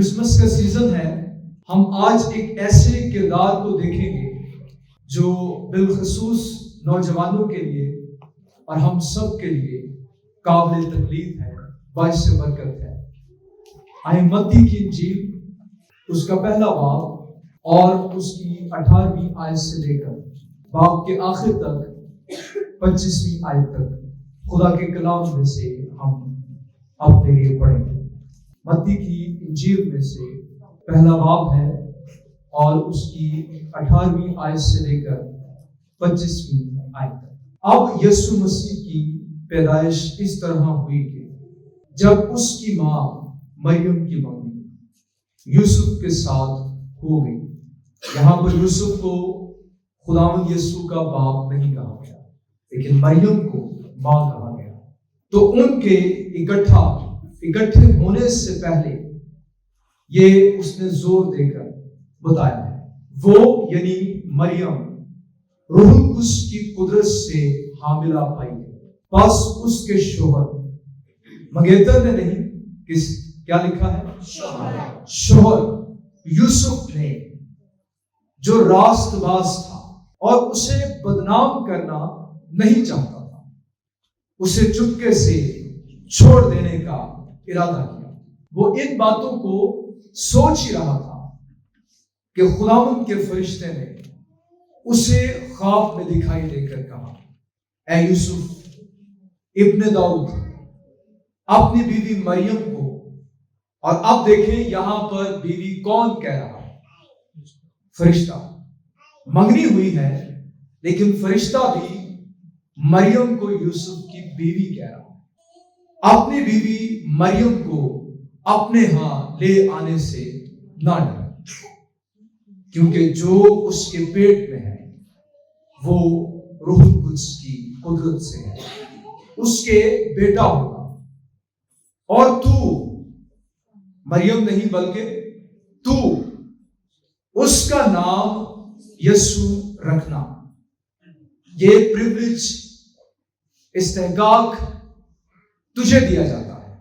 Christmas کا season ہے، ہم آج ایک ایسے کردار کو دیکھیں گے جو بالخصوص نوجوانوں کے لیے اور ہم سب کے لیے قابل تقلید ہے، باعث برکت ہے۔ آئے متی کی انجیل اس کا پہلا باب اور اس کی 18ویں آیت سے لے کر باب کے آخر تک 25ویں آیت تک خدا کے کلام میں سے ہم اپنے لیے پڑھیں گے۔ متی کی انجیل میں سے پہلا باب ہے اور اس کی 18ویں آیت سے لے کر 25ویں آیت تک۔ اب یسوع مسیح کی پیدائش اس طرح ہوئی کہ جب اس کی ماں مریم کی منگنی یوسف کے ساتھ ہو گئی۔ یہاں پر یوسف کو خداوند یسوع کا باپ نہیں کہا گیا، لیکن مریم کو ماں کہا گیا۔ تو ان کے اکٹھے ہونے سے پہلے یہ اس نے زور دے کر بتایا ہے، وہ یعنی مریم روح القدس کی قدرت سے حاملہ پائی گئی۔ بس اس کے شوہر منگیتر نے نہیں، کیا لکھا ہے؟ شوہر یوسف نے، جو راست باز تھا اور اسے بدنام کرنا نہیں چاہتا تھا، اسے چپکے سے چھوڑ دینے کا ارادہ کیا۔ وہ ان باتوں کو سوچ ہی رہا تھا کہ خداوند کے فرشتے نے اسے خواب میں دکھائی دے کر کہا، اے یوسف ابن داؤد، اپنی بیوی مریم کو، اور اب دیکھیں یہاں پر بیوی کون کہہ رہا ہے؟ فرشتہ۔ منگنی ہوئی ہے لیکن فرشتہ بھی مریم کو یوسف کی بیوی کہہ رہا ہے۔ اپنی بیوی مریم کو اپنے ہاں لے آنے سے نہ ڈرے، کیونکہ جو اس کے پیٹ میں ہے وہ روح القدس کی قدرت سے ہے۔ اس کے بیٹا ہوگا، اور تو مریم نہیں بلکہ تو اس کا نام یسوع رکھنا۔ یہ پریویلیج، استحقاق تجھے دیا جاتا ہے۔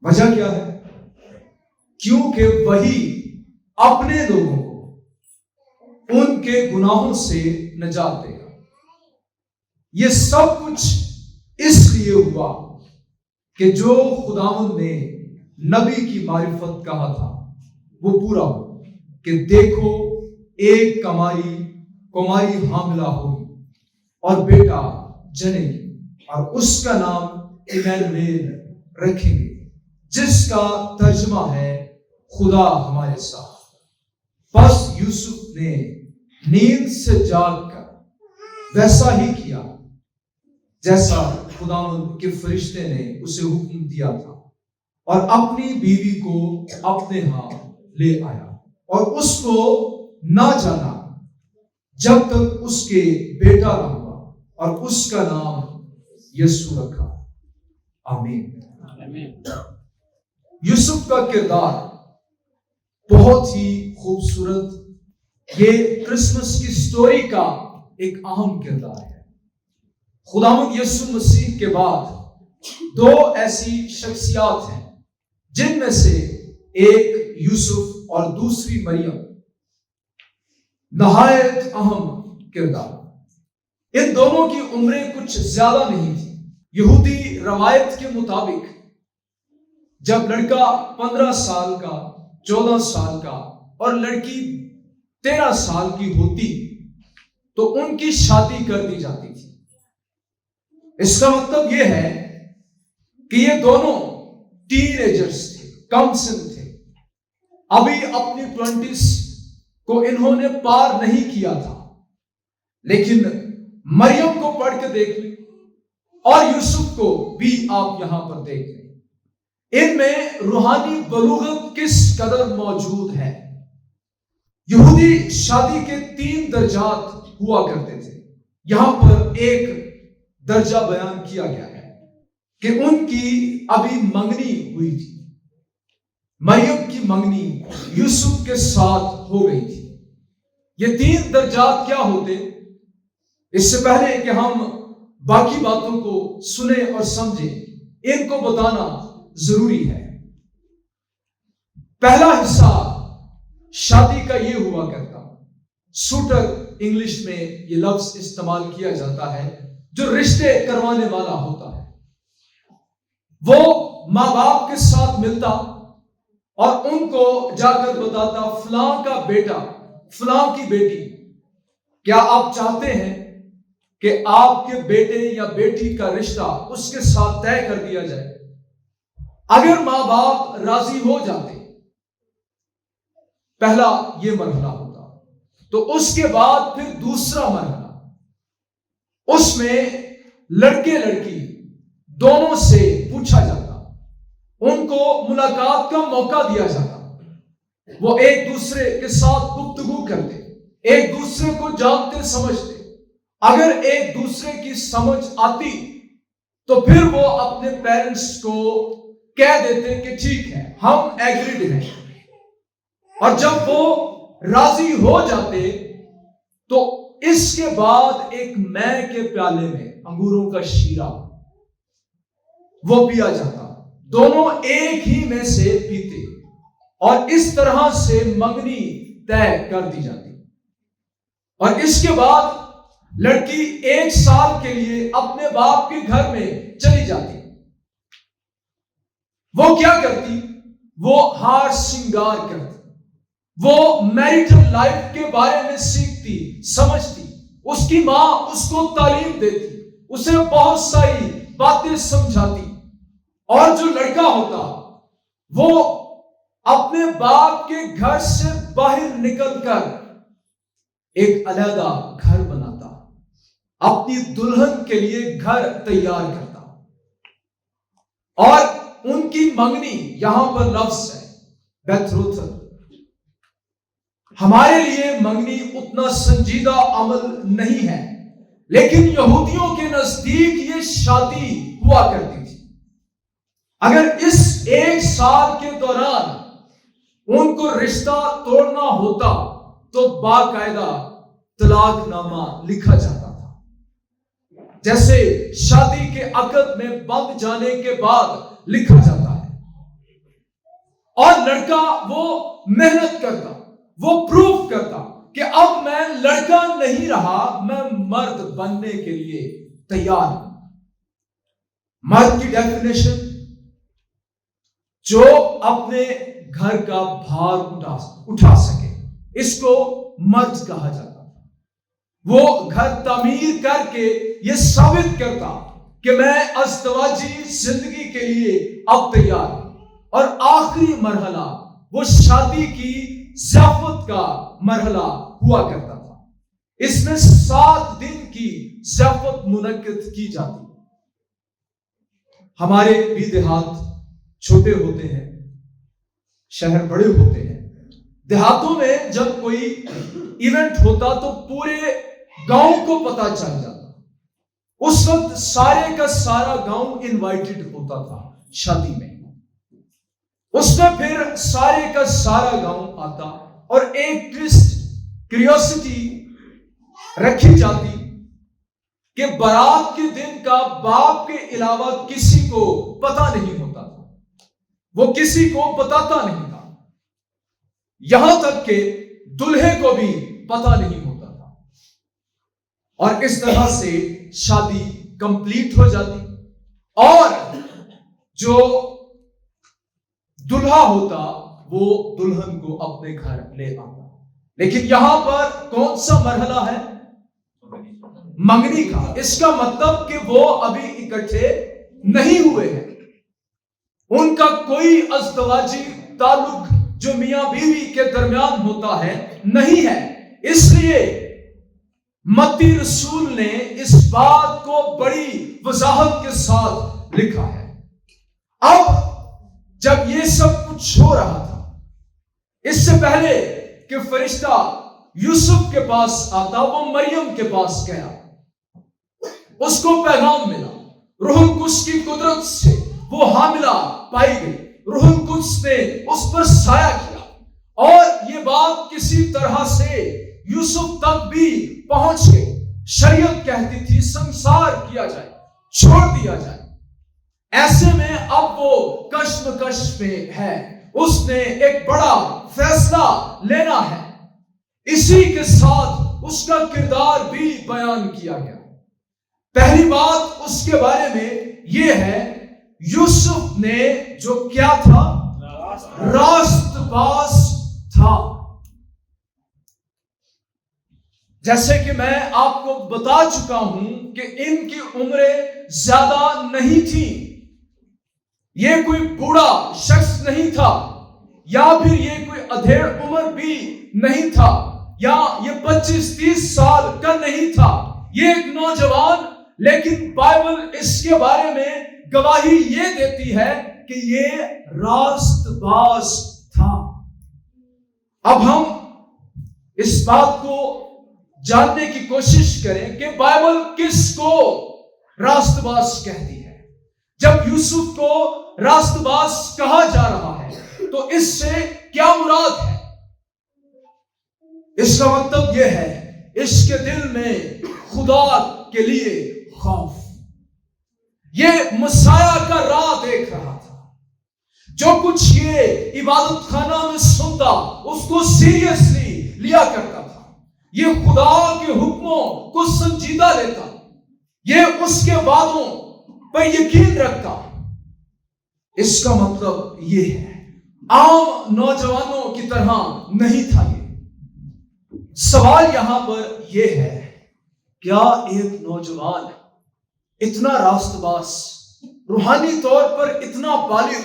وجہ کیا ہے؟ کیونکہ وہی اپنے لوگوں کو ان کے گناہوں سے نجات دے گا۔ یہ سب کچھ اس لیے ہوا کہ جو خداوند نے نبی کی معرفت کہا تھا وہ پورا ہو، کہ دیکھو ایک کماری حاملہ ہوگی اور بیٹا جنے گی، اور اس کا نام ایمانویل رکھیں گے، جس کا ترجمہ ہے خدا ہمارے ساتھ۔ پس یوسف نے نیند سے جاگ کر ویسا ہی کیا جیسا خداوند کے فرشتے نے اسے حکم دیا تھا، اور اپنی بیوی کو اپنے ہاں لے آیا، اور اس کو نہ جانا جب تک اس کے بیٹا نہ ہوا، اور اس کا نام یسوع رکھا۔ آمین۔ یوسف کا کردار بہت ہی خوبصورت، یہ کرسمس کی سٹوری کا ایک اہم کردار ہے۔ خداوند یسوع مسیح کے بعد دو ایسی شخصیات ہیں جن میں سے ایک یوسف اور دوسری مریم، نہایت اہم کردار۔ ان دونوں کی عمریں کچھ زیادہ نہیں تھی۔ یہودی روایت کے مطابق جب لڑکا 15 سال کا، 14 سال کا اور لڑکی 13 سال کی ہوتی تو ان کی شادی کر دی جاتی تھی۔ اس کا مطلب یہ ہے کہ یہ دونوں ٹین ایجرز تھے، کم سن تھے، ابھی اپنی 20s کو انہوں نے پار نہیں کیا تھا۔ لیکن مریم کو پڑھ کے دیکھ لیں اور یوسف کو بھی آپ یہاں پر دیکھ لیں، ان میں روحانی بلوغت کس قدر موجود ہے۔ یہودی شادی کے 3 درجات ہوا کرتے تھے، یہاں پر ایک درجہ بیان کیا گیا ہے کہ ان کی ابھی منگنی ہوئی تھی۔ مریم کی منگنی یوسف کے ساتھ ہو گئی تھی۔ یہ 3 درجات کیا ہوتے؟ اس سے پہلے کہ ہم باقی باتوں کو سنیں اور سمجھیں، ان کو بتانا ضروری ہے۔ پہلا حصہ شادی کا یہ ہوا کرتا، سوٹر انگلش میں یہ لفظ استعمال کیا جاتا ہے، جو رشتے کروانے والا ہوتا ہے، وہ ماں باپ کے ساتھ ملتا اور ان کو جا کر بتاتا فلاں کا بیٹا، فلاں کی بیٹی، کیا آپ چاہتے ہیں کہ آپ کے بیٹے یا بیٹی کا رشتہ اس کے ساتھ طے کر دیا جائے؟ اگر ماں باپ راضی ہو جاتے، پہلا یہ مرحلہ ہوتا، تو اس کے بعد پھر دوسرا مرحلہ، اس میں لڑکے لڑکی دونوں سے پوچھا جاتا، ان کو ملاقات کا موقع دیا جاتا، وہ ایک دوسرے کے ساتھ گفتگو کرتے، ایک دوسرے کو جانتے سمجھتے، اگر ایک دوسرے کی سمجھ آتی تو پھر وہ اپنے پیرنٹس کو کہہ دیتے کہ ٹھیک ہے ہم ایگریڈ ہیں، اور جب وہ راضی ہو جاتے تو اس کے بعد ایک مے کے پیالے میں انگوروں کا شیرہ وہ پیا جاتا، دونوں ایک ہی میں سے پیتے، اور اس طرح سے منگنی طے کر دی جاتی، اور اس کے بعد لڑکی 1 سال کے لیے اپنے باپ کے گھر میں چلی جاتی۔ وہ کیا کرتی؟ وہ ہار سنگار کرتی، وہ میریٹل لائف کے بارے میں سیکھتی سمجھتی، اس کی ماں اس کو تعلیم دیتی، اسے بہت ساری باتیں سمجھاتی، اور جو لڑکا ہوتا وہ اپنے باپ کے گھر سے باہر نکل کر ایک علیحدہ گھر بناتا، اپنی دلہن کے لیے گھر تیار کرتا، اور ان کی منگنی، یہاں پر لفظ ہے بیتھروتھل، ہمارے لیے منگنی اتنا سنجیدہ عمل نہیں ہے، لیکن یہودیوں کے نزدیک یہ شادی ہوا کرتی تھی۔ اگر اس 1 سال کے دوران ان کو رشتہ توڑنا ہوتا تو باقاعدہ طلاق نامہ لکھا جاتا تھا، جیسے شادی کے عقد میں بندھ جانے کے بعد لکھا جاتا ہے، اور لڑکا وہ محنت کرتا، وہ پروف کرتا کہ اب میں لڑکا نہیں رہا، میں مرد بننے کے لیے تیار ہوں۔ مرد کی ڈیفینیشن جو اپنے گھر کا بھار اٹھا سکے، اس کو مرد کہا جاتا تھا۔ وہ گھر تعمیر کر کے یہ ثابت کرتا کہ میں ازدواجی زندگی کے لیے اب تیار ہوں، اور آخری مرحلہ وہ شادی کی ضیافت کا مرحلہ ہوا کرتا تھا۔ اس میں 7 دن کی ضیافت منعقد کی جاتی۔ ہمارے بھی دیہات چھوٹے ہوتے ہیں، شہر بڑے ہوتے ہیں۔ دیہاتوں میں جب کوئی ایونٹ ہوتا تو پورے گاؤں کو پتا چل جاتا، اس وقت سارے کا سارا گاؤں انوائٹڈ ہوتا تھا شادی میں، اس میں پھر سارے کا سارا گاؤں آتا، اور ایک کیوریوسٹی رکھی جاتی کہ بارات کے دن کا باپ کے علاوہ کسی کو پتا نہیں ہوتا تھا، وہ کسی کو بتاتا نہیں تھا، یہاں تک کہ دلہے کو بھی پتا نہیں ہوتا تھا، اور اس طرح سے شادی کمپلیٹ ہو جاتی، اور جو دلہا ہوتا وہ دلہن کو اپنے گھر لے آتا۔ لیکن یہاں پر کون سا مرحلہ ہے؟ منگنی کا۔ اس کا مطلب کہ وہ ابھی اکٹھے نہیں ہوئے ہیں، ان کا کوئی ازدواجی تعلق جو میاں بیوی کے درمیان ہوتا ہے نہیں ہے۔ اس لیے متی رسول نے اس بات کو بڑی وضاحت کے ساتھ لکھا ہے۔ اب جب یہ سب کچھ ہو رہا تھا، اس سے پہلے کہ فرشتہ یوسف کے پاس آتا، وہ مریم کے پاس گیا، اس کو پیغام ملا، روح القدس کی قدرت سے وہ حاملہ پائی گئی، روح القدس نے اس پر سایہ کیا، اور یہ بات کسی طرح سے یوسف تک بھی پہنچ گئی۔ شریعت کہتی تھی سنسار کیا جائے، چھوڑ دیا جائے۔ ایسے میں اب وہ کشمکش میں ہے، اس نے ایک بڑا فیصلہ لینا ہے۔ اسی کے ساتھ اس کا کردار بھی بیان کیا گیا۔ پہلی بات اس کے بارے میں یہ ہے، یوسف نے جو کیا تھا، راست باز تھا۔ جیسے کہ میں آپ کو بتا چکا ہوں کہ ان کی عمریں زیادہ نہیں تھی، یہ کوئی بوڑھا شخص نہیں تھا، یا پھر یہ کوئی ادھیڑ عمر بھی نہیں تھا، یا یہ 25-30 سال کا نہیں تھا، یہ ایک نوجوان، لیکن بائبل اس کے بارے میں گواہی یہ دیتی ہے کہ یہ راست باز تھا۔ اب ہم اس بات کو جاننے کی کوشش کریں کہ بائبل کس کو راست باز کہتی ہے۔ جب یوسف کو راست باز کہا جا رہا ہے تو اس سے کیا مراد ہے؟ اس کا مطلب یہ ہے، اس کے دل میں خدا کے لیے خوف، یہ مسیح کا راہ دیکھ رہا تھا۔ جو کچھ یہ عبادت خانہ میں سنتا اس کو سیریسلی لیا کرتا تھا، یہ خدا کے حکموں کو سنجیدہ لیتا، یہ اس کے وعدوں پر یقین رکھتا۔ اس کا مطلب یہ ہے، عام نوجوانوں کی طرح نہیں تھا۔ یہ سوال یہاں پر یہ ہے، کیا ایک نوجوان اتنا راست باز، روحانی طور پر اتنا بالغ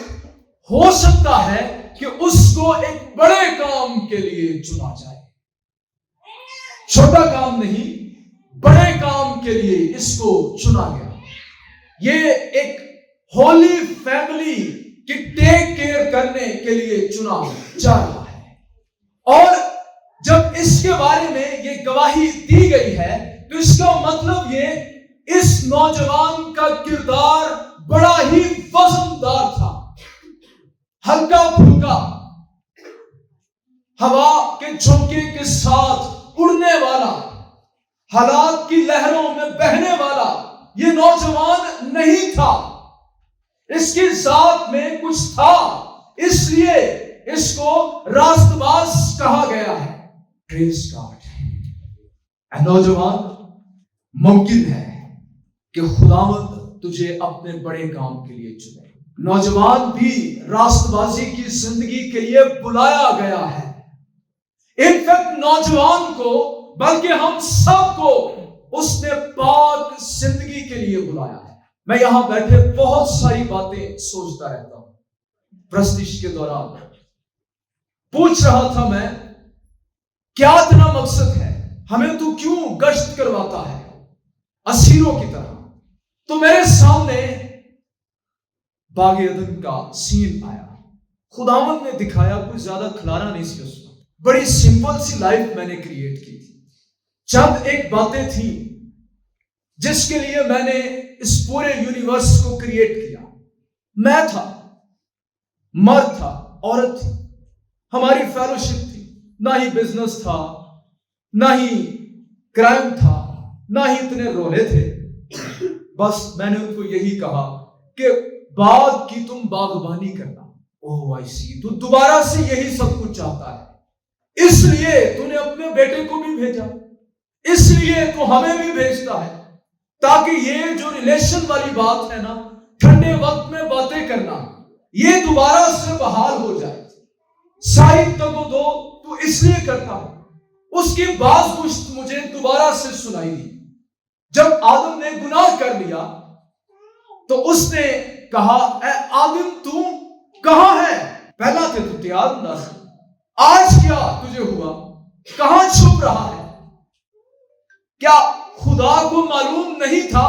ہو سکتا ہے کہ اس کو ایک بڑے کام کے لیے چنا جائے؟ چھوٹا کام نہیں، بڑے کام کے لیے اس کو چنا گیا۔ یہ ایک ہولی فیملی کی ٹیک کیئر کرنے کے لیے چنا جا رہا ہے، اور جب اس کے بارے میں یہ گواہی دی گئی ہے تو اس کا مطلب یہ، اس نوجوان کا کردار بڑا ہی وزندار تھا، ہلکا پھلکا، ہوا کے جھونکے کے ساتھ اڑنے والا، حالات کی لہروں میں بہنے والا یہ نوجوان نہیں تھا۔ اس کی ذات میں کچھ تھا، اس لیے اس کو راست باز کہا گیا ہے۔ پریز گاڈ۔ اے نوجوان، ممکن ہے کہ خداوند تجھے اپنے بڑے کام کے لیے چنے۔ نوجوان بھی راست بازی کی زندگی کے لیے بلایا گیا ہے۔ انفیکٹ نوجوان کو، بلکہ ہم سب کو اس نے پاک زندگی کے لیے بلایا ہے۔ میں یہاں بیٹھے بہت ساری باتیں سوچتا رہتا ہوں۔ پرستش کے دوران پوچھ رہا تھا میں، کیا تیرا مقصد ہے؟ ہمیں تو کیوں گشت کرواتا ہے اسیروں کی طرح؟ تو میرے سامنے باغ عدن کا سین آیا۔ خداوند نے دکھایا، کوئی زیادہ کھلارا نہیں سی، اس میں بڑی سمپل سی لائف میں نے کریٹ کی تھی۔ چند ایک باتیں تھیں جس کے لیے میں نے اس پورے یونیورس کو کریٹ کیا۔ میں تھا، مرد تھا، عورت تھی، ہماری فیلوشپ تھی، نہ ہی بزنس تھا، نہ ہی کرائم تھا، نہ ہی اتنے رولے تھے۔ بس میں نے ان کو یہی کہا کہ باغ کی تم باغبانی کرنا۔ اوہ آئی سی، تو دوبارہ سے یہی سب کچھ چاہتا ہے، اس لیے تو نے اپنے بیٹے کو بھی بھیجا، اس لیے تو ہمیں بھی بھیجتا ہے، تاکہ یہ جو ریلیشن والی بات ہے نا، ٹھنڈے وقت میں باتیں کرنا، یہ دوبارہ سے بحال ہو جائے۔ ساری تگ و دو تو اس لیے کرتا ہے۔ اس کی باز گشت مجھے دوبارہ سے سنائی دی۔ جب آدم نے گناہ کر لیا تو اس نے کہا، اے آدم تو کہاں ہے؟ پہلا تھے تو تیار نہ تھا، آج کیا تجھے ہوا؟ کہاں چھپ رہا ہے؟ کیا خدا کو معلوم نہیں تھا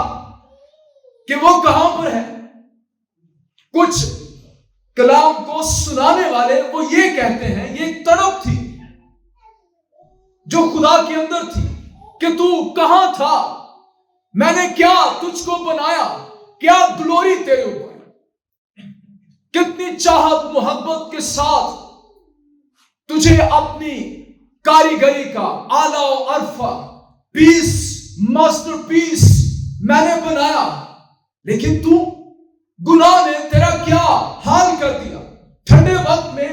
کہ وہ کہاں پر ہے؟ کچھ کلام کو سنانے والے وہ یہ کہتے ہیں، یہ ایک تڑپ تھی جو خدا کے اندر تھی کہ تو کہاں تھا؟ میں نے کیا تجھ کو بنایا؟ کیا گلوری تیرے اوپر؟ کتنی چاہت محبت کے ساتھ تجھے اپنی کاریگری کا اعلیٰ و عرفہ پیس، ماسٹر پیس میں نے بنایا، لیکن تو گناہ نے تیرا کیا حال کر دیا۔ ٹھنڈے وقت میں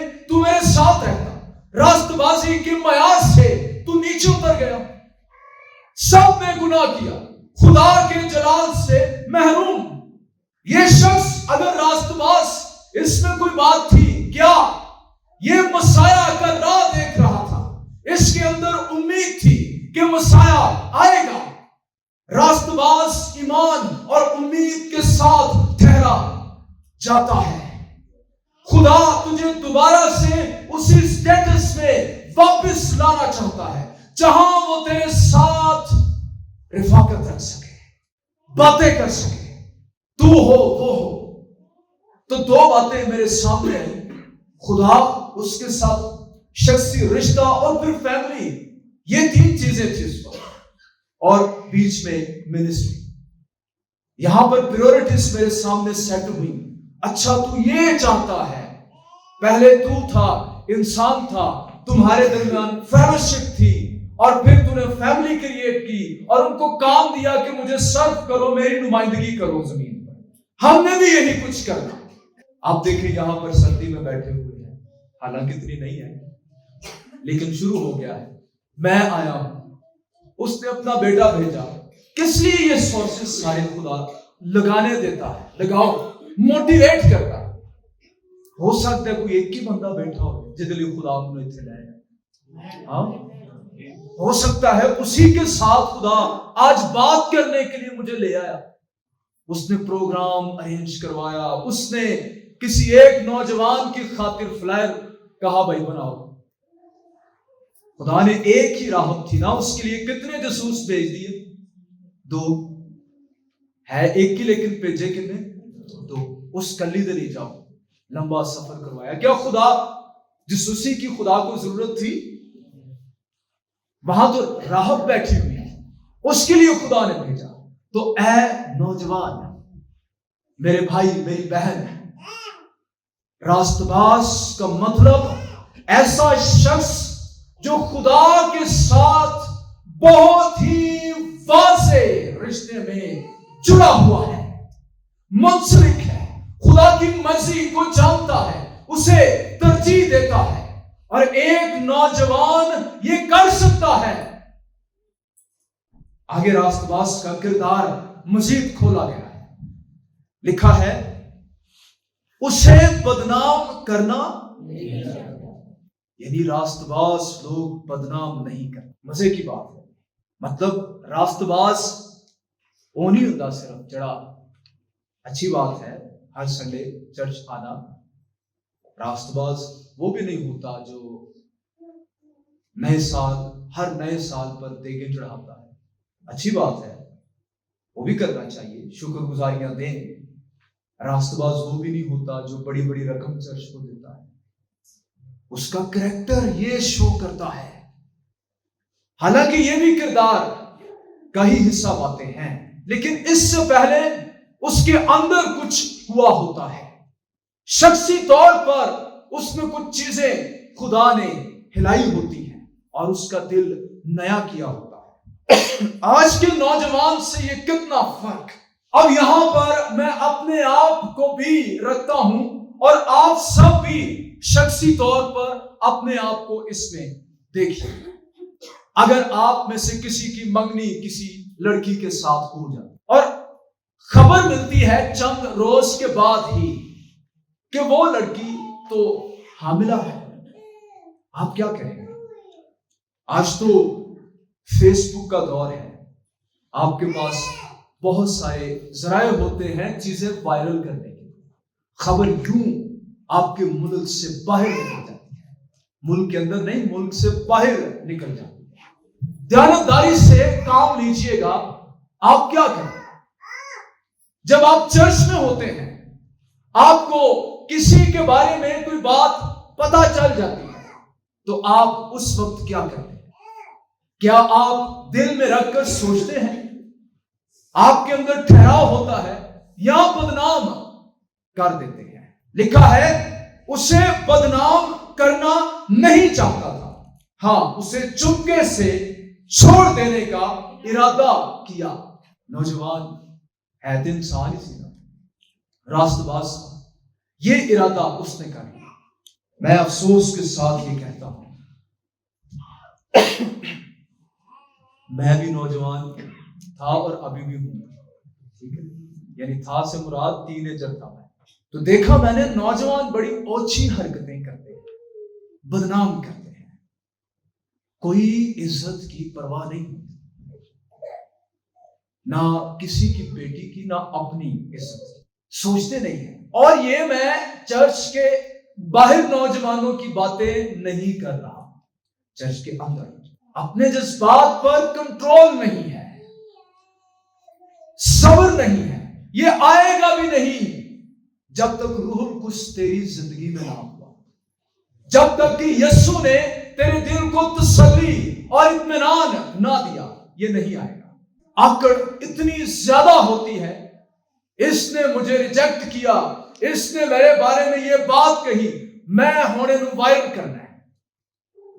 راست بازی کے معیار سے تو نیچے اتر گیا. سب نے گناہ کیا, خدا کے جلال سے محروم. یہ شخص اگر راست باز, اس میں کوئی بات تھی کیا؟ یہ مسیح کا راہ دیکھ رہا تھا, اس کے اندر امید تھی کہ مسیح آئے گا. راست باز ایمان اور امید کے ساتھ ٹھہرا جاتا ہے. خدا تجھے دوبارہ سے اسی سٹیٹس میں واپس لانا چاہتا ہے جہاں وہ تیرے ساتھ رفاقت رکھ سکے, باتیں کر سکے, تو ہو وہ ہو. تو دو باتیں میرے سامنے ہیں, خدا, اس کے ساتھ شخصی رشتہ اور پھر فیملی. یہ تین چیزیں تھی اس وقت, اور بیچ میں منسٹری. یہاں پر پریورٹیز میرے سامنے سیٹ ہوئی. اچھا تو یہ چاہتا ہے, پہلے تو تھا, انسان تھا, تمہارے درمیان فیلوشپ تھی, اور پھر تو نے فیملی کریٹ کی اور ان کو کام دیا کہ مجھے سرو کرو, میری نمائندگی کرو زمین پر. ہم نے بھی یہی کچھ کرنا. آپ دیکھیں یہاں پر سردی میں بیٹھے ہوئے ہیں, حالانکہ اتنی نہیں ہے لیکن شروع ہو گیا ہے. میں آیا ہوں, اس نے اپنا بیٹا بھیجا. کس لیے یہ سورسز سارے خدا لگانے دیتا ہے, لگاؤ, موٹیویٹ کرتا ہے. ہو سکتا ہے کوئی ایک ہی بندہ بیٹھا ہو جس لیے خدا انہوں نے اتنے لائے. ہاں, ہو سکتا ہے اسی کے ساتھ خدا آج بات کرنے کے لیے مجھے لے آیا. اس نے پروگرام ارینج کروایا, اس نے کسی ایک نوجوان کی خاطر فلائر کہا بھائی بناؤ. خدا نے ایک ہی راہب تھی نا, اس کے لیے کتنے جاسوس بھیج دیے؟ 2 ہے, ایک ہی لیکن بھیجے کتنے؟ 2. اس کلی دلی جاؤ, لمبا سفر کروایا. کیا خدا جاسوسی کی خدا کو ضرورت تھی؟ وہاں تو راہب بیٹھی ہوئی ہے, اس کے لیے خدا نے بھیجا. تو اے نوجوان, میرے بھائی, میری بہن, راست باز کا مطلب ایسا شخص جو خدا کے ساتھ بہت ہی واضح رشتے میں جڑا ہوا ہے, منسلک ہے, خدا کی مرضی کو جانتا ہے, اسے ترجیح دیتا ہے. اور ایک نوجوان یہ کر سکتا ہے. آگے راست باز کا کردار مزید کھولا گیا ہے. لکھا ہے اسے بدنام کرنا, یعنی راست باز لوگ بدنام نہیں کرتے. مزے کی بات ہے, مطلب راست باز وہ نہیں ہوتا صرف جڑا, اچھی بات ہے ہر سنڈے چرچ آنا. راست باز وہ بھی نہیں ہوتا جو نئے سال, ہر نئے سال پر دیگیں چڑھاتا ہے. اچھی بات ہے, وہ بھی کرنا چاہیے, شکر گزاریاں دیں. راست باز وہ بھی نہیں ہوتا جو بڑی بڑی رقم چرچ کو دیتا ہے. اس کا کریکٹر یہ شو کرتا ہے. حالانکہ یہ بھی کردار کا ہی حصہ باتیں ہیں, لیکن اس سے پہلے اس کے اندر کچھ ہوا ہوتا ہے. شخصی طور پر اس میں کچھ چیزیں خدا نے ہلائی ہوتی ہیں اور اس کا دل نیا کیا ہوتا ہے. آج کے نوجوان سے یہ کتنا فرق. اب یہاں پر میں اپنے آپ کو بھی رکھتا ہوں اور آپ سب بھی شخصی طور پر اپنے آپ کو اس میں دیکھیے. اگر آپ میں سے کسی کی منگنی کسی لڑکی کے ساتھ ہو جائے اور خبر ملتی ہے چند روز کے بعد ہی کہ وہ لڑکی تو حاملہ ہے, آپ کیا کہیں گے؟ آج تو فیس بک کا دور ہے, آپ کے پاس بہت سارے ذرائع ہوتے ہیں چیزیں وائرل کرنے کے. خبر یوں آپ کے ملک سے باہر نکل جاتی ہے, ملک کے اندر نہیں, ملک سے باہر نکل جاتی ہے. دیانتداری سے کام لیجئے گا. آپ کیا کریں جب آپ چرچ میں ہوتے ہیں, آپ کو کسی کے بارے میں کوئی بات پتہ چل جاتی ہے, تو آپ اس وقت کیا کرتے ہیں؟ کیا آپ دل میں رکھ کر سوچتے ہیں؟ آپ کے اندر ٹھہراؤ ہوتا ہے یا بدنام کر دیتے ہیں؟ لکھا ہے اسے بدنام کرنا نہیں چاہتا تھا, ہاں اسے چپکے سے چھوڑ دینے کا ارادہ کیا. نوجوان ہے تو انسان ہی سی نا, راست باز کا یہ ارادہ اس نے کر لیا. میں افسوس کے ساتھ یہ کہتا ہوں میں بھی نوجوان تھا اور ابھی بھی ہوں، ٹھیک ہے، یعنی تھا سے مراد ٹین ایجر تھا میں، تو دیکھا میں نے نوجوان بڑی اوچھی حرکتیں کرتے ہیں، بدنام کرتے ہیں، کوئی عزت کی پرواہ نہیں ہوتی، نہ کسی کی بیٹی کی نہ اپنی عزت سوچتے نہیں ہیں۔ اور یہ میں چرچ کے باہر نوجوانوں کی باتیں نہیں کر رہا، چرچ کے اندر اپنے جذبات پر کنٹرول نہیں ہے، صبر نہیں ہے، یہ آئے گا بھی نہیں جب تک روح القدس تیری زندگی میں نہ ہوا، جب تک کہ یسوع نے تیرے دل کو تسلی اور اطمینان نہ دیا، یہ نہیں آئے گا۔ آکڑ اتنی زیادہ ہوتی ہے، اس نے مجھے ریجیکٹ کیا، اس نے میرے بارے میں یہ بات کہی، میں ہونے نو وائرل کرنا ہے،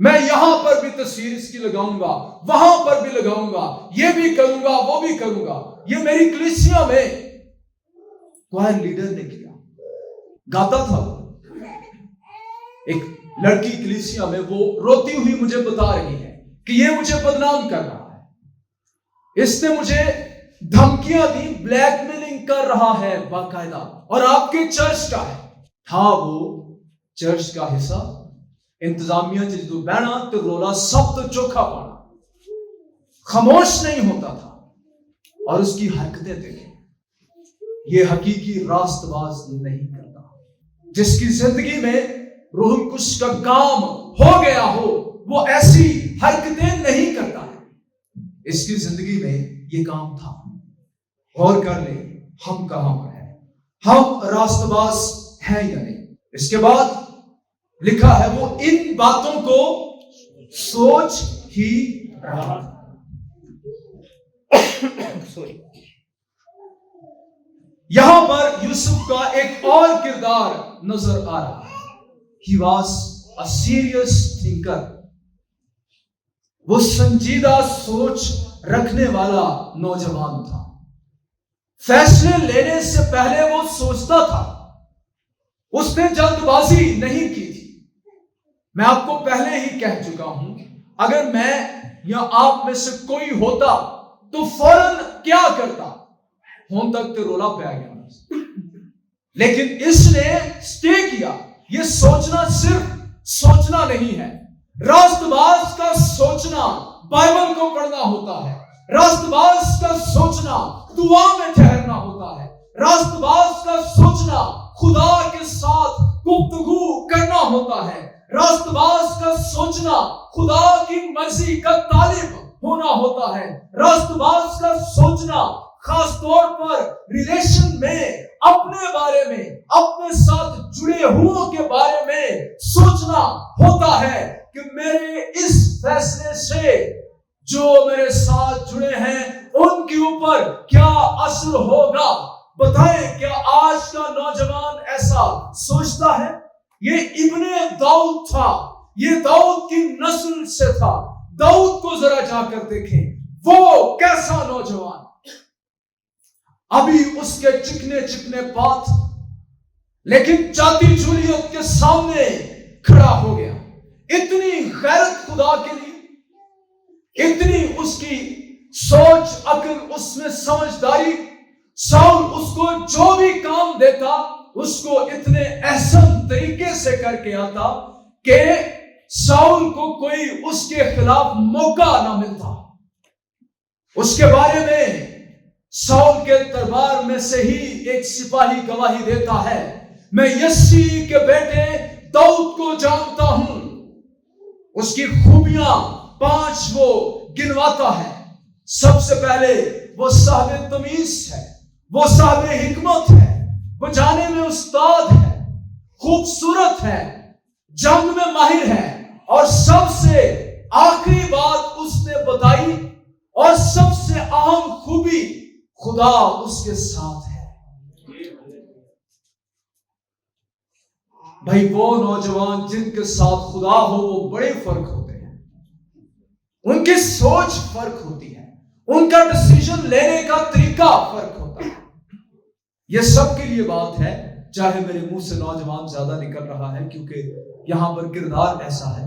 میں یہاں پر بھی تصویر اس کی لگاؤں گا، وہاں پر بھی لگاؤں گا، یہ بھی کروں گا، وہ بھی کروں گا۔ یہ میری کلیسیا میں کوائر لیڈر نے کیا، گاتا تھا، ایک لڑکی کلیسیا میں وہ روتی ہوئی مجھے بتا رہی ہے کہ یہ مجھے بدنام کر رہا ہے، اس نے مجھے دھمکیاں دی، بلیک میلنگ کر رہا ہے باقاعدہ، اور آپ کے چرچ کا ہے۔ تھا وہ چرچ کا حصہ، انتظامیہ جدو بہنا تو رولا سب تو چوکھا پانا، خاموش نہیں ہوتا تھا، اور اس کی حرکتیں دیکھیں، یہ حقیقی راست باز نہیں کرتا۔ جس کی زندگی میں روح القدس کا کام ہو گیا ہو وہ ایسی حرکتیں نہیں کرتا ہے۔ اس کی زندگی میں یہ کام تھا۔ غور کر لیں ہم کہاں پر ہیں، ہم راست باز ہیں یا نہیں۔ اس کے بعد لکھا ہے وہ ان باتوں کو سوچ ہی رہا تھا۔ یہاں پر یوسف کا ایک اور کردار نظر آ رہا ہے۔ He was a serious thinker. وہ سنجیدہ سوچ رکھنے والا نوجوان تھا۔ فیصلے لینے سے پہلے وہ سوچتا تھا، اس نے جلد بازی نہیں کی تھی۔ میں آپ کو پہلے ہی کہہ چکا ہوں، اگر میں یا آپ میں سے کوئی ہوتا تو فوراً کیا کرتا، ہون تک تو رولا پہ آ گیا، لیکن اس نے سٹے کیا۔ یہ سوچنا صرف سوچنا نہیں ہے، راست باز کا سوچنا بائبل کو پڑھنا ہوتا ہے، راست باز کا سوچنا دعا میں ٹھہرنا ہوتا ہے، راست باز کا سوچنا خدا کے ساتھ گفتگو کرنا ہوتا ہے، راست باز کا سوچنا خدا کی مرضی کا طالب ہونا ہوتا ہے، راست باز کا سوچنا خاص طور پر ریلیشن میں اپنے بارے میں، اپنے ساتھ جڑے ہوں کے بارے میں سوچنا ہوتا ہے کہ میرے اس فیصلے سے جو میرے ساتھ جڑے ہیں ان کے اوپر کیا اثر ہوگا۔ بتائیں کیا آج کا نوجوان ایسا سوچتا ہے؟ یہ ابن داؤد تھا، یہ داؤد کی نسل سے تھا۔ داؤد کو ذرا جا کر دیکھیں، وہ کیسا نوجوان، ابھی اس کے چکنے چکنے پات، لیکن چاتی جولیت کے سامنے کھڑا ہو گیا۔ اتنی غیرت خدا کے لیے، اتنی اس کی سوچ، عقل، اس میں سمجھداری۔ ساؤل اس کو جو بھی کام دیتا اس کو اتنے احسن طریقے سے کر کے آتا کہ ساؤل کو کوئی اس کے خلاف موقع نہ ملتا۔ اس کے بارے میں ساؤل کے دربار میں سے ہی ایک سپاہی گواہی دیتا ہے، میں یسی کے بیٹے داؤد کو جانتا ہوں۔ اس کی خوبیاں 5 وہ گنواتا ہے۔ سب سے پہلے وہ صاحب تمیز ہے، وہ صاحب حکمت ہے، وہ جانے میں استاد ہے، خوبصورت ہے، جنگ میں ماہر ہے، اور سب سے آخری بات اس نے بتائی اور سب سے اہم خوبی، خدا اس کے ساتھ ہے۔ بھائی وہ نوجوان جن کے ساتھ خدا ہو وہ بڑے فرق ہوتے ہیں، ان کی سوچ فرق ہوتی ہے، ان کا ڈیسیژن لینے کا طریقہ فرق ہوتا ہے۔ یہ سب کے لیے بات ہے، چاہے میرے منہ سے نوجوان زیادہ نکل رہا ہے کیونکہ یہاں پر کردار ایسا ہے۔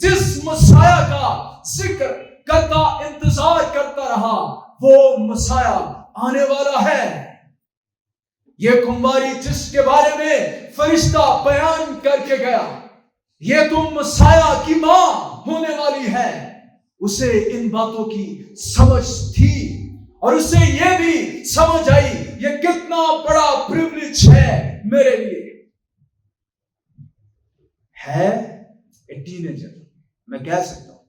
جس مسیح کا ذکر کرتا انتظار کرتا رہا وہ مسیح آنے والا ہے. یہ کمواری جس کے بارے میں فرشتہ بیان کر کے گیا یہ تم مسیح کی ماں ہونے والی ہے, اسے ان باتوں کی سمجھ تھی اور اسے یہ بھی سمجھ آئی یہ کتنا بڑا پریویلیج ہے میرے لیے. ہے ایک ٹین ایجر, میں کہہ سکتا ہوں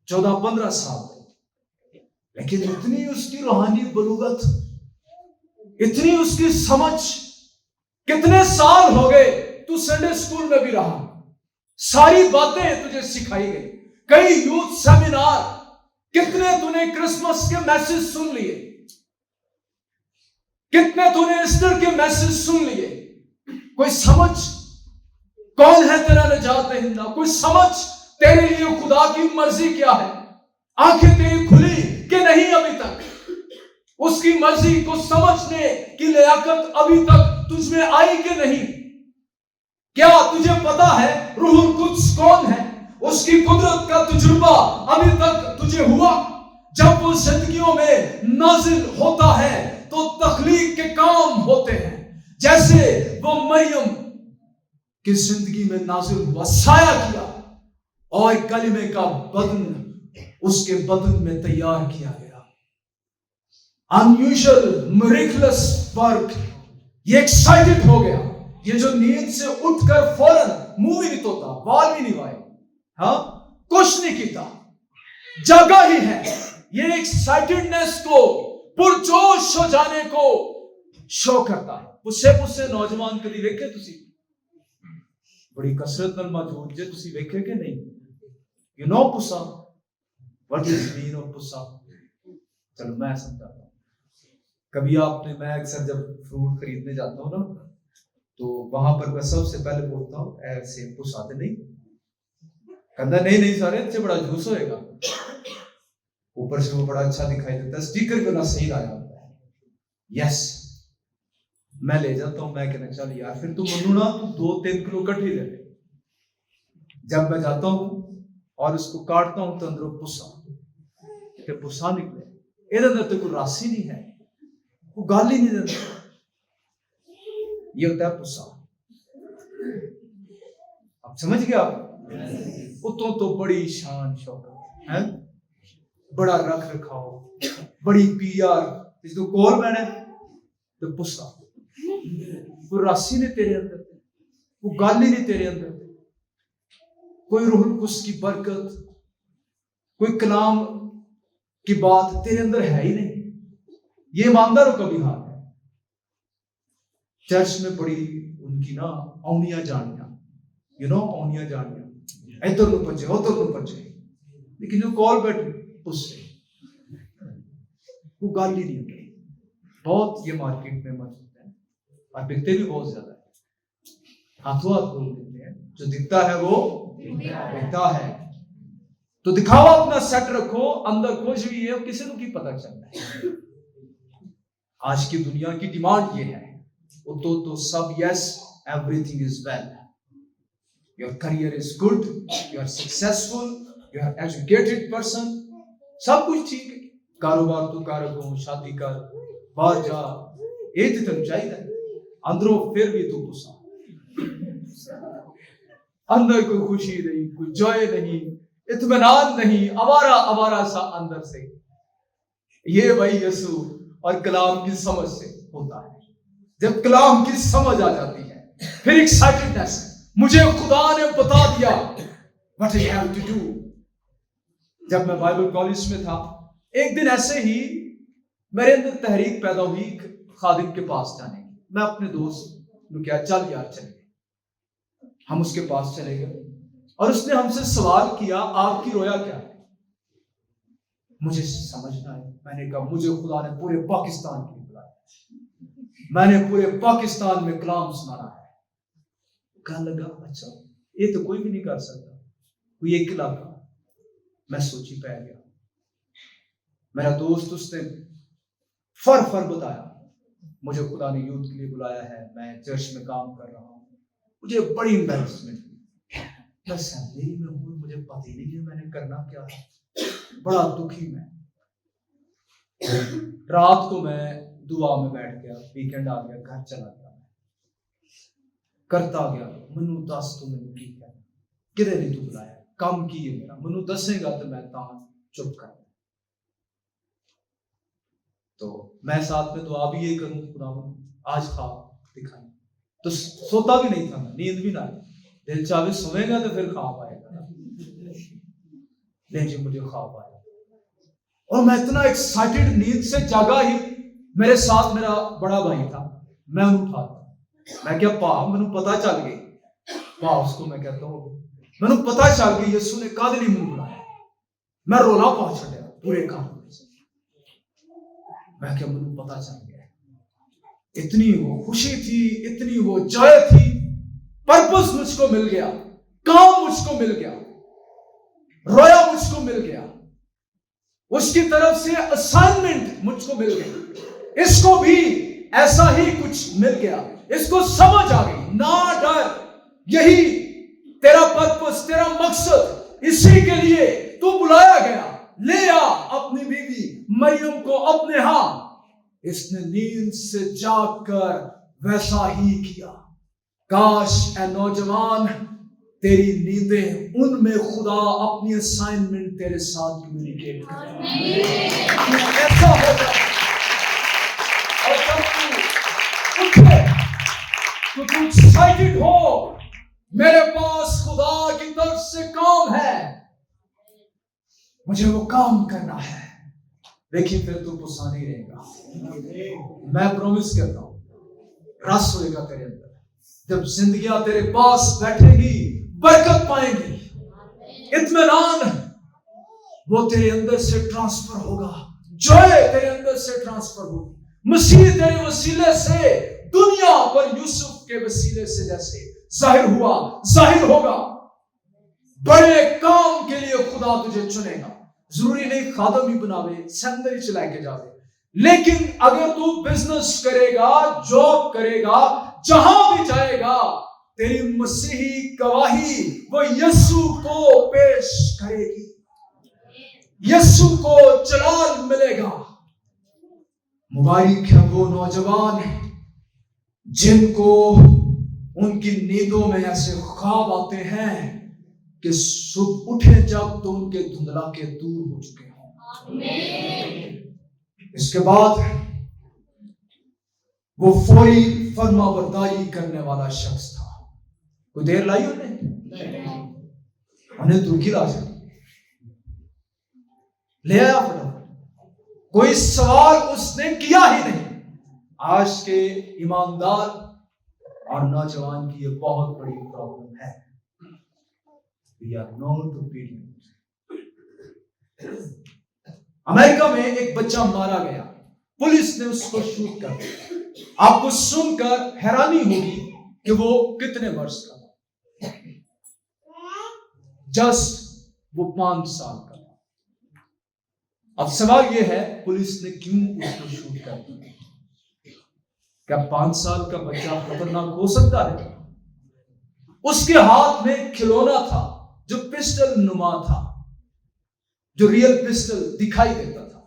14-15 سال, لیکن اتنی اس کی روحانی بلوغت, اتنی اس کی سمجھ. کتنے سال ہو گئے تو سنڈے اسکول میں بھی رہا, ساری باتیں تجھے سکھائی گئی, کئی یوتھ سیمینار, کتنے تو نے کرسمس کے میسج سن لیے, کتنے تو نے ایسٹر کے میسج سن لیے. کوئی سمجھ کون ہے تیرا نجات دہندہ, کوئی سمجھ تیرے لیے خدا کی مرضی کیا ہے. آنکھیں تیری کھلی کہ نہیں ابھی تک, اس کی مرضی کو سمجھنے کی لیاقت ابھی تک تجھ میں آئی کہ نہیں. کیا تجھے پتا ہے روح القدس کون ہے, اس کی قدرت کا تجربہ ابھی تک تجھے ہوا. جب وہ زندگیوں میں نازل ہوتا ہے تو تخلیق کے کام ہوتے ہیں, جیسے وہ مریم کی زندگی میں نازل ہوا, سایہ کیا اور کلمے کا بدن اس کے بدن میں تیار کیا گیا. unusual miraculous work, یہ ایکسائٹڈ ہو گیا. یہ جو نیند سے اٹھ کر فوراً منہ بھی نہیں دھوتا, بال بھی نہیں وائے, ہاں کچھ نہیں کیتا, جگہ ہی ہے. یہ ایکسائٹڈنس کو پرجوش ہو جانے کو شو کرتا ہے. پسے نوجوان کدی ویکھے تسی بڑی کثرت نال موجود جے, تسی ویکھے کہ نہیں؟ یو نو پسا, واٹ از مین آف پسا؟ چلو میں سمجھاتا ہوں. کبھی آپ نے, میں اکثر جب فروٹ خریدنے جاتا ہوں نا تو وہاں پر میں سب سے پہلے بولتا ہوں ایسے پسا دے نہیں, کہتا نہیں سارے اچھے بڑا جوس ہوئے گا, اوپر سے وہ بڑا اچھا دکھائی دیتا ہے, اسٹیکر بھی نہ صحیح لایا ہوتا ہے. یس میں لے جاتا ہوں, میں کہنا چل یار پھر تو منو نا تو 2-3 کلو کٹھی دے دے. جب میں جاتا ہوں اور اس کو کاٹتا ہوں تو اندروں پسا نکلے, یہ اندر تو کوئی راسی نہیں ہے, کوئی گال ہی نہیں دیتا. یہ ہوتا ہے پسا. آپ سمجھ گئے؟ آپ اتوں تو بڑی شان شوکت ہے, بڑا رکھ رکھاؤ, بڑی پی آر, اس کو کول میں نے تو پسا. کوئی راسی نہیں تیرے اندر, کوئی گل ہی نہیں تیرے اندر, کوئی روح القدس کی برکت, کوئی کلام کی بات تیرے اندر ہے ہی نہیں. یہ ایماندار ہو کبھی حال ہے. چرچ میں بڑی ان کی نا اونیاں جانیاں, یو نو اونیاں جانیاں, ادھر نو پچے ادھر نو پچے, لیکن جو کال بیٹھے اس سے وہ گل ہی نہیں ہوتی. بہت یہ مارکیٹ میں موجود ہے اور بکتے بھی بہت زیادہ ہے. ہاتھوں ہاتھ بول دیتے ہیں, جو دکھتا ہے وہ بکتا ہے. تو دکھاوا اپنا سیٹ رکھو, اندر کچھ بھی ہے کسی کو کی پتہ چلتا ہے. آج کی دنیا کی ڈیمانڈ یہ ہے, تو سب yes, everything is well, your career is good, you are successful, you are educated person, سب کچھ ٹھیک ہے. کاروبار تو کارگو, شادی کر, باہر جا, یہ تو تم چاہیے. اندروں پھر بھی تو پسا, اندر کوئی خوشی نہیں, کوئی جوائے نہیں, اطمینان نہیں, آوارہ سا اندر سے. یہ بھائی یسوع اور کلام کی سمجھ سے ہوتا ہے. جب کلام کی سمجھ آ جاتی ہے پھر ایکسائٹڈنس, مجھے خدا نے بتا دیا what I have to do. جب میں بائبل کالج میں تھا, ایک دن ایسے ہی میرے اندر تحریک پیدا ہوئی خادم کے پاس جانے کی. میں اپنے دوست نے کہا چل یار چلے, ہم اس کے پاس چلے گئے اور اس نے ہم سے سوال کیا آپ کی رویا کیا ہے. مجھے سمجھنا ہے. میں نے کہا مجھے خدا نے پورے پاکستان کے لیے بلایا, میں نے پورے پاکستان میں کلام سنانا ہے. کہنے لگا اچھا یہ تو کوئی بھی نہیں کر سکتا, کوئی ایک علاقہ. میں سوچی پہ گیا. میرا دوست اس نے فر بتایا مجھے خدا نے یوتھ کے لیے بلایا ہے, میں چرچ میں کام کر رہا ہوں, مجھے بڑی امبیرسمنٹ ہوئی، میں اسمبلی میں ہوں، مجھے پتہ ہی نہیں کہ میں نے کرنا کیا ہے، بڑا دکھی میں۔ رات کو میں دعا میں بیٹھ گیا، ویکینڈ آ گیا، گھر چلا گیا، کرتا گیا، منو دس تو منو کی ہے کدے نہیں تو بلایا، کام کی ہے میرا، منو دسے گا تو میں تاں چپ کر۔ تو میں ساتھ میں دعا بھی یہی کروں، خدا آج خواب دکھائیں، تو سوتا بھی نہیں تھا، نیند بھی نہ آئی، دل چاہے سوئے گا تو پھر خواب آئے گا، لیکن مجھے خواب آیا اور میں اتنا ایکسائٹڈ، نیند سے جاگا ہی، میرے ساتھ میرا بڑا بھائی تھا، میں انہوں اٹھاتا، میں کیا پا منو پتا چل گئی، پا اس کو میں کہتا ہوں منو پتا چل گئی یسو نے کد نہیں منو بلایا، میں رولا پا چھڑیا پورے کام میں، میں کیا منو پتا چل گیا، اتنی وہ خوشی تھی، اتنی وہ جوائے تھی، پرپس مجھ کو مل گیا، کام مجھ کو مل گیا، رویا مجھ کو مل گیا، اس کی طرف سے اسائنمنٹ مجھ کو مل گئی، اس کو بھی ایسا ہی کچھ مل گیا، اس کو سمجھ آ گئی، نہ ڈر، یہی تیرا پرپس، تیرا مقصد، اسی کے لیے تو بلایا گیا، لے آ اپنی بیوی مریم کو اپنے ہاں۔ اس نے نیند سے جاگ کر ویسا ہی کیا۔ کاش اے نوجوان تیری نیندیں ان میں خدا اپنی اسائنمنٹ تیرے ساتھ کمیونیکیٹ کرے، ایسا ہوگا۔ اور جب تو اٹھے تو تو ایکسائٹڈ ہو، میرے پاس خدا کی طرف سے کام ہے، مجھے وہ کام کرنا ہے، دیکھیں پھر تو غصہ نہیں رہے گا، میں پرومس کرتا ہوں، رس ہوئے گا تیرے اندر، جب زندگیاں تیرے پاس بیٹھے گی برکت پائیں گی، اطمینان وہ تیرے اندر سے ٹرانسفر ہوگا، جوائے تیرے اندر سے ٹرانسفر ہوگی، مسیح تیرے وسیلے سے دنیا پر یوسف کے وسیلے سے جیسے ظاہر ہوا، ظاہر ہوگا۔ بڑے کام کے لیے خدا تجھے چنے گا، ضروری نہیں خادم ہی بناوے، سیمنری چلائے کے جاوے، لیکن اگر تو بزنس کرے گا، جاب کرے گا، جہاں بھی جائے گا، تیری مسیحی گواہی وہ یسوع کو پیش کرے گی، یسوع کو جلال ملے گا۔ مبارک ہے وہ نوجوان جن کو ان کی نیندوں میں ایسے خواب آتے ہیں کہ صبح اٹھے جب تو ان کے دھندلا کے دور ہو چکے ہوں۔ اس کے بعد وہ فوری فرما برداری کرنے والا شخص تھا۔ کوئی دیر لائی انہیں دھوکی لا جائے، لے آیا فٹافٹ، کوئی سوال اس نے کیا ہی نہیں۔ آج کے ایماندار اور نوجوان کی یہ بہت بڑی پرابلم ہے، we are not obedient۔ امریکہ میں ایک بچہ مارا گیا، پولیس نے اس کو شوٹ کر دیا۔ آپ کو سن کر حیرانی ہوگی کہ وہ کتنے برس کا تھا، جسٹ وہ 5 سال کا تھا۔ اب سوال یہ ہے پولیس نے کیوں اس کو شوٹ کر دیا؟ کیا 5 سال کا بچہ خطرناک ہو سکتا ہے؟ اس کے ہاتھ میں کھلونا تھا جو پسٹل نما تھا، جو ریئل پسٹل دکھائی دیتا تھا۔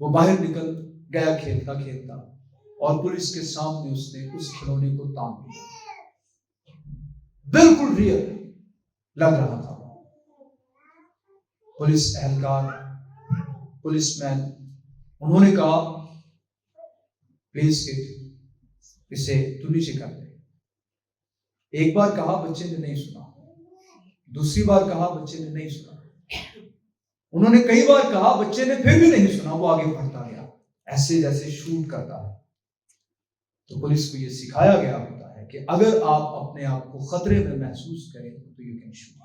وہ باہر نکل گیا کھیلتا کھیلتا اور پولیس کے سامنے اس نے اس کھلونے کو تان دیا، بالکل ریئل لگ رہا تھا۔ پولیس اہلکار، پولیس مین، انہوں نے کہا پلیز اسے تو نیچے کر دے۔ ایک بار کہا، بچے نے نہیں سنا، دوسری بار کہا، بچے نے نہیں سنا، انہوں نے کئی بار کہا، بچے نے پھر بھی نہیں سنا، وہ آگے بڑھتا گیا ایسے جیسے شوٹ کرتا ہے۔ تو پولیس کو یہ سکھایا گیا ہوتا ہے کہ اگر آپ اپنے آپ کو خطرے میں محسوس کریں تو یو کین شوٹ۔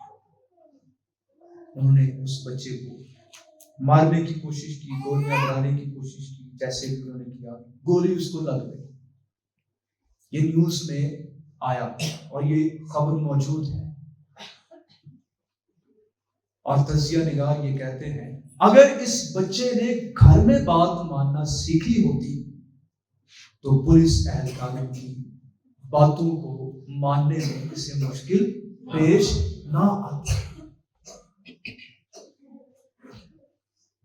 انہوں نے اس بچے کو مارنے کی کوشش کی، گولیاں بنانے کی کوشش کی، جیسے بھی انہوں نے کیا، گولی اس کو لگ گئی۔ یہ نیوز میں آیا اور یہ خبر موجود ہے، اور تجزیہ نگار یہ کہتے ہیں اگر اس بچے نے گھر میں بات ماننا سیکھی ہوتی تو پولیس اہلکاروں کی باتوں کو ماننے میں اسے مشکل پیش نہ آتی۔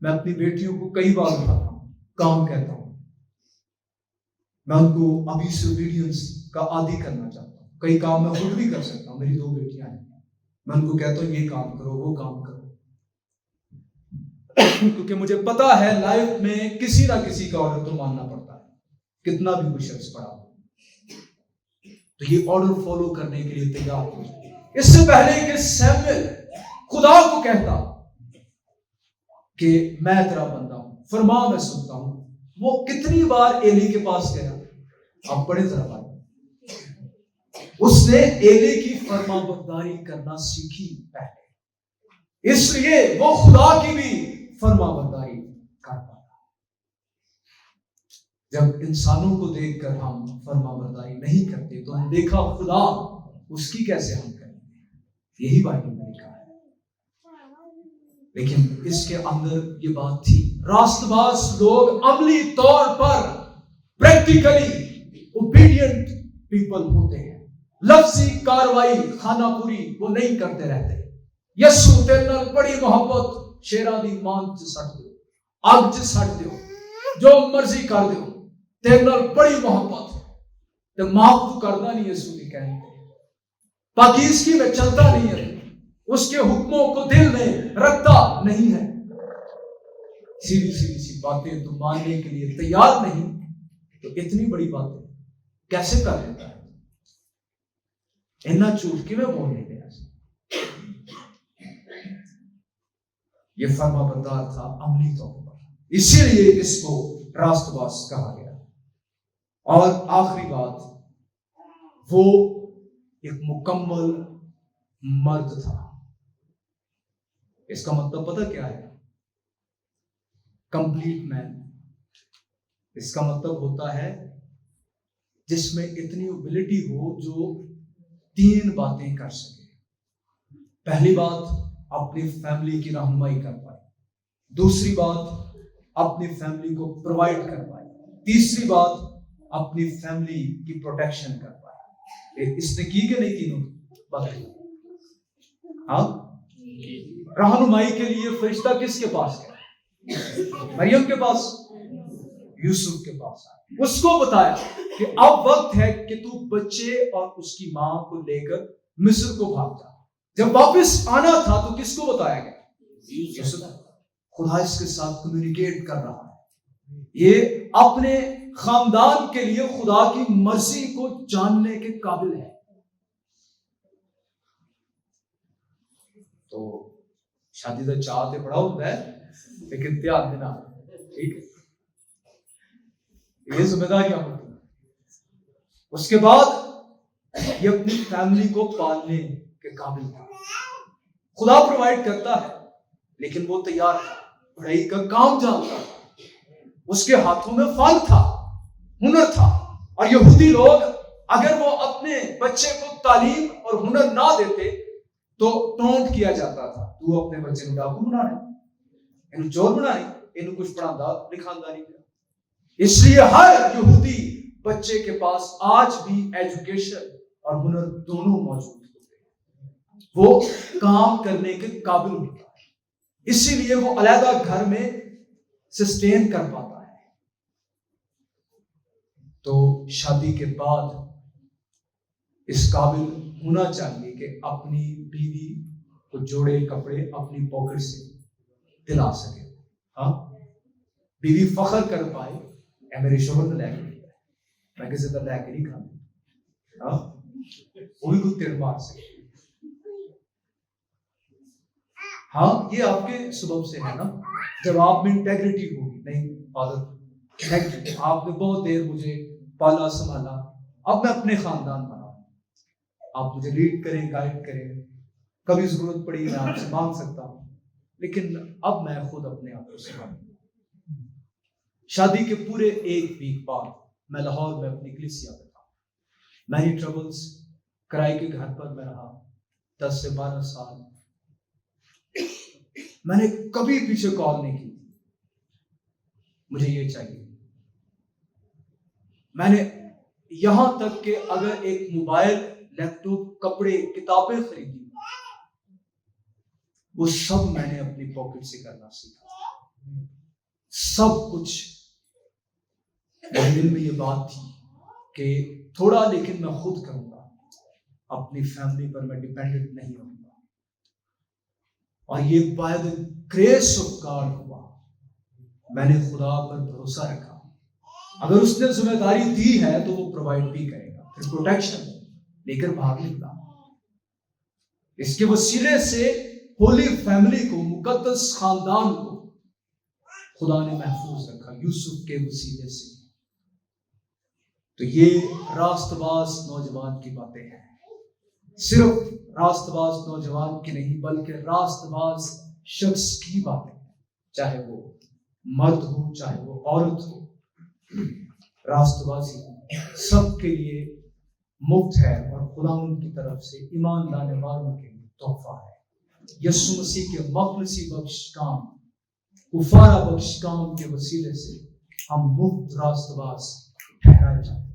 میں اپنی بیٹیوں کو کئی بار اٹھاتا ہوں، کام کہتا ہوں، میں ان کو ابھی سے اوبیڈینس کا عادی کرنا چاہتا ہوں۔ کئی کام میں خود بھی کر سکتا ہوں، میری 2 بیٹیاں ہیں، میں ان کو کہتا ہوں یہ کام کرو، وہ کام کرو، کیونکہ مجھے پتا ہے لائف میں کسی نہ کسی کا آرڈر تو ماننا پڑتا ہے، کتنا بھی کوئی شخص پڑا ہو، تو یہ آرڈر فالو کرنے کے لیے تیار ہو۔ اس سے پہلے کہ سیموئل خدا کو کہتا کہ میں تیرا بندہ ہوں، فرما میں سنتا ہوں، وہ کتنی بار ایلی کے پاس گیا؟ آپ پڑھے ذرا بات، اس نے ایلی کی فرما برداری کرنا سیکھی پہلے، اس لیے وہ خدا کی بھی فرما برداری کر پاتا۔ جب انسانوں کو دیکھ کر ہم فرما برداری نہیں کرتے تو ہم دیکھا خدا اس کی کیسے ہم کریں گے، یہی بائبل میں لکھا ہے۔ لیکن اس کے اندر یہ بات تھی، راست باز لوگ عملی طور پر پریکٹیکلی اوبیڈینٹ پیپل ہوتے ہیں، لفظی کاروائی خانہ پوری وہ نہیں کرتے رہتے۔ یسو تیرے نال بڑی محبت، شیراں دی مان چ سٹ دیو، اگ چ سٹ دیو، جو مرضی کر دیو، تیرے نال بڑی محبت تے معاف تو کردا نہیں۔ یسو دی کہنے پاکیزگی میں چلتا نہیں ہے، اس کے حکموں کو دل میں رکھتا نہیں ہے، سیدھی سی باتیں تو ماننے کے لیے تیار نہیں، تو اتنی بڑی باتیں کیسے کر لیتا ہے؟ اتنا جھوٹ کیوں بول نہیں دیا؟ یہ فرما بردار تھا عملی طور پر، اسی لیے اس کو راست باز کہا گیا۔ اور آخری بات، وہ ایک مکمل مرد تھا۔ اس کا مطلب پتہ کیا ہے؟ کمپلیٹ مین۔ اس کا مطلب ہوتا ہے جس میں اتنی ایبلٹی ہو جو 3 باتیں کر سکے۔ پہلی بات، اپنی فیملی کی رہنمائی کر پائے، دوسری بات اپنی فیملی کو پرووائڈ کر پائے، تیسری بات اپنی فیملی کی پروٹیکشن کر پائے۔ اس نے کی کہ نہیں تینوں باتیں؟ ہاں، رہنمائی کے لیے فرشتہ کس کے پاس گیا؟ مریم کے پاس، یوسف کے پاس آیا، اس کو بتایا کہ اب وقت ہے کہ تو بچے اور اس کی ماں کو لے کر مصر کو بھاگ جا۔ جب واپس آنا تھا تو کس کو بتایا گیا؟ یوسف۔ خدا اس کے ساتھ کمیونیکیٹ کر رہا ہے، یہ اپنے خاندان کے لیے خدا کی مرضی کو جاننے کے قابل ہے۔ تو شادی کا چاہتے بڑا ہوتا ہے، لیکن دھیان دینا، ٹھیک ہے، یہ ذمہ داریاں ہوتی ہیں۔ اس کے بعد یہ اپنی فیملی کو پالنے کے قابل تھا۔ خدا پرووائڈ کرتا ہے لیکن وہ تیار تھا، پڑھائی کا کام جانتا تھا، اس کے ہاتھوں میں فن تھا، ہنر تھا۔ اور یہودی لوگ اگر وہ اپنے بچے کو تعلیم اور ہنر نہ دیتے تو ٹونٹ کیا جاتا تھا، تو اپنے بچے کو ڈاکو بنانا، انہوں چور بنانے، انہوں کچھ پڑھانا لکھانا نہیں۔ اس لیے ہر یہودی بچے کے پاس آج بھی ایجوکیشن اور ہنر دونوں موجود ہوتے ہیں، وہ کام کرنے کے قابل ہوتا ہے، اسی لیے وہ علیحدہ گھر میں سسٹین کر پاتا ہے۔ تو شادی کے بعد اس قابل ہونا چاہیے کہ اپنی بیوی کو جوڑے کپڑے اپنی پاکٹ سے دلا سکے۔ ہاں، بیوی فخر کر پائے، اے میرے شوہر نے لے کے دیا، میں کسی طرح لے کے نہیں کھانا، ہاں، وہ بھی کچھ تیر مار سکے۔ ہاں، یہ آپ کے سبب سے ہے نا، جب آپ میں انٹیگریٹی ہوگی، نہیں فادر آپ نے بہت دیر مجھے پالا سنبھالا، اب میں اپنے خاندان بناؤں، آپ مجھے لیڈ کریں، گائیڈ کریں، کبھی ضرورت پڑی میں آپ سے مانگ سکتا ہوں، لیکن اب میں خود اپنے آپ کو سنبھالوں۔ شادی کے پورے 1 ویک بعد میں لاہور میں اپنی کلیسیا میں تھا، مینی ٹربلز، کرائے کے گھر پر میں رہا 10 سے 12 سال، میں نے کبھی پیچھے کال نہیں کی، مجھے یہ چاہیے۔ میں نے یہاں تک کہ اگر ایک موبائل لیپ ٹاپ، کپڑے، کتابیں خریدی، وہ سب میں نے اپنی پاکٹ سے کرنا سیکھا۔ سب کچھ میرے دل میں یہ بات تھی کہ تھوڑا لیکن میں خود کروں گا، اپنی فیملی پر میں ڈیپینڈنٹ نہیں ہوں گا۔ اور یہ by the grace of God ہوا۔ میں نے خدا پر بھروسہ رکھا، اگر اس نے ذمہ داری دی ہے تو وہ پرووائڈ بھی کرے گا۔ پھر پروٹیکشن لے کر باہر نکلا۔ اس کے وسیلے سے ہولی فیملی کو، مقدس خاندان کو خدا نے محفوظ رکھا یوسف کے وسیلے سے۔ تو یہ راست باز نوجوان کی باتیں ہیں، صرف راست باز نوجوان کی نہیں بلکہ راست باز شخص کی باتیں ہیں، چاہے وہ مرد ہو چاہے وہ عورت ہو۔ راست بازی سب کے لیے مفت ہے اور خدا ان کی طرف سے ایمان لانے والوں کے لیے تحفہ ہے۔ یسوع مسیح کے مخلصی بخش کام، کفارہ بخش کام کے وسیلے سے ہم مفت راست باز ٹھہرائے جاتے ہیں۔